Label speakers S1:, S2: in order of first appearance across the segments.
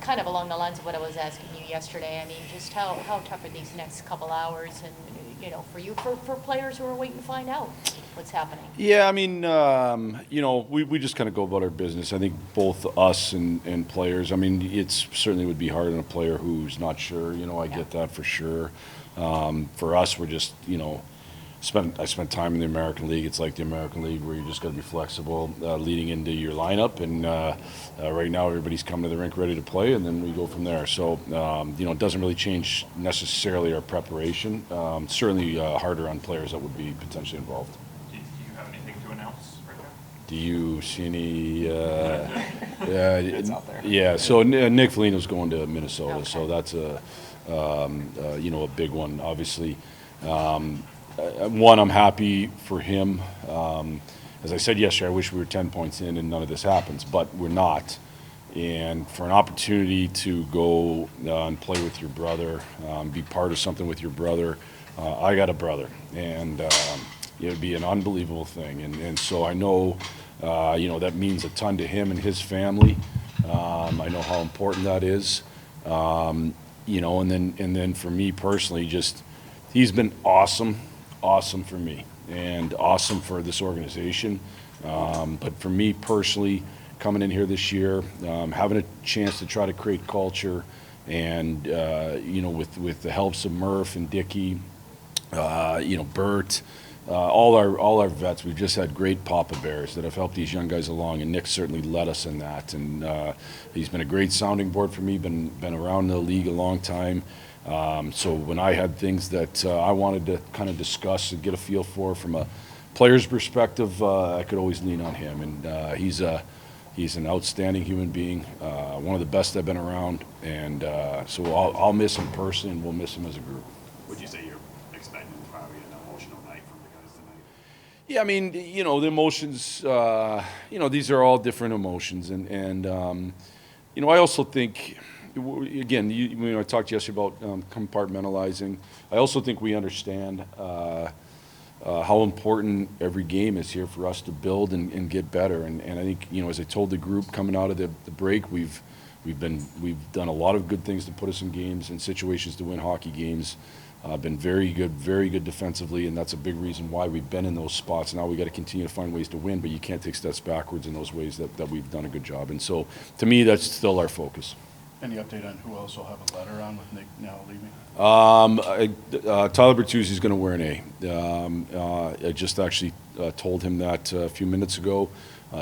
S1: kind of along the lines of what I was asking you yesterday. I mean, just how tough are these next couple hours, and for you, for players who are waiting to find out what's happening?
S2: Yeah, I mean, we just kind of go about our business. I think both us and players. I mean, it certainly would be hard on a player who's not sure. I get that for sure. For us, we're just I spent time in the American League. It's like the American League where you just got to be flexible leading into your lineup. And right now, everybody's coming to the rink ready to play, and then we go from there. So, it doesn't really change necessarily our preparation. Certainly harder on players that would be potentially involved.
S3: Do you have anything to announce right now?
S2: Do you see any?
S3: It's out there.
S2: Yeah. So Nick Foligno's going to Minnesota,
S1: Okay.
S2: so that's a big one, obviously. One, I'm happy for him. As I said yesterday, I wish we were 10 points in and none of this happens, but we're not. And for an opportunity to go and play with your brother, be part of something with your brother, I got a brother, and it would be an unbelievable thing. And so I know, that means a ton to him and his family. I know how important that is. And then for me personally, he's been awesome for me and awesome for this organization. But for me personally, coming in here this year, having a chance to try to create culture and, with the helps of Murph and Dickey, Bert, all our vets, we've just had great Papa Bears that have helped these young guys along, and Nick certainly led us in that. And he's been a great sounding board for me, been around the league a long time. So when I had things that I wanted to kind of discuss and get a feel for from a player's perspective, I could always lean on him. And he's an outstanding human being, one of the best I've been around. And so I'll miss him personally, and we'll miss him as a group.
S4: Would you say you're expecting probably an emotional night from the guys tonight?
S2: Yeah, I mean, the emotions, these are all different emotions. And I also think, again, I talked yesterday about compartmentalizing. I also think we understand how important every game is here for us to build and get better. And I think, as I told the group coming out of the break, we've done a lot of good things to put us in games and situations to win hockey games. Been very good defensively, and that's a big reason why we've been in those spots. Now we got to continue to find ways to win, but you can't take steps backwards in those ways that we've done a good job. And so, to me, that's still our focus.
S5: Any update on who else will have a letter on with Nick now leaving?
S2: Tyler Bertuzzi's going to wear an A. I just actually told him that a few minutes ago,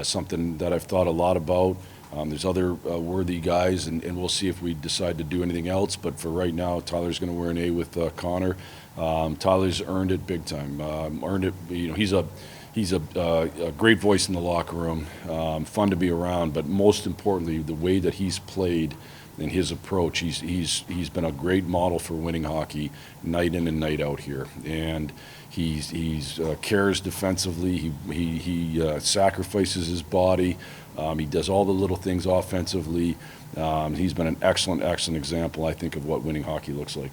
S2: something that I've thought a lot about. There's other worthy guys, and we'll see if we decide to do anything else. But for right now, Tyler's going to wear an A with Connor. Tyler's earned it big time. Earned it. He's a great voice in the locker room, fun to be around. But most importantly, the way that he's played and his approach, he's been a great model for winning hockey night in and night out here. And he's cares defensively. He sacrifices his body. He does all the little things offensively. He's been an excellent example, I think, of what winning hockey looks like.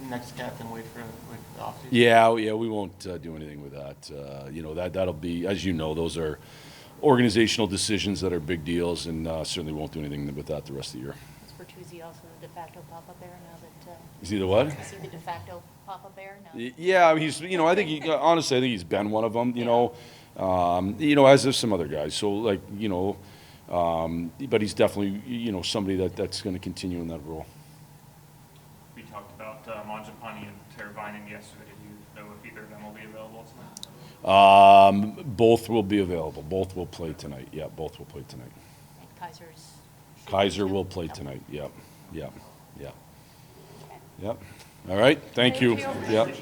S3: Next captain, wait for the offseason.
S2: Yeah, we won't do anything with that. That'll be, as you know, those are organizational decisions that are big deals, and certainly won't do anything with that the rest of the year.
S1: Is Bertuzzi also the de facto Papa Bear now that?
S2: Is he the what?
S1: Is he the de facto Papa Bear now?
S2: Yeah, he's. I think honestly, I think he's been one of them. As have some other guys. So but he's definitely somebody that's going to continue in that role.
S3: We talked about Mangiapane and Teravainen yesterday. Do you know if either of them will be available tonight?
S2: Both will be available. Both will play tonight. Yeah, both will play tonight.
S1: And
S2: Kaiser will play tonight. Yep. All right. Thank you.
S1: Thank you.
S2: Yep.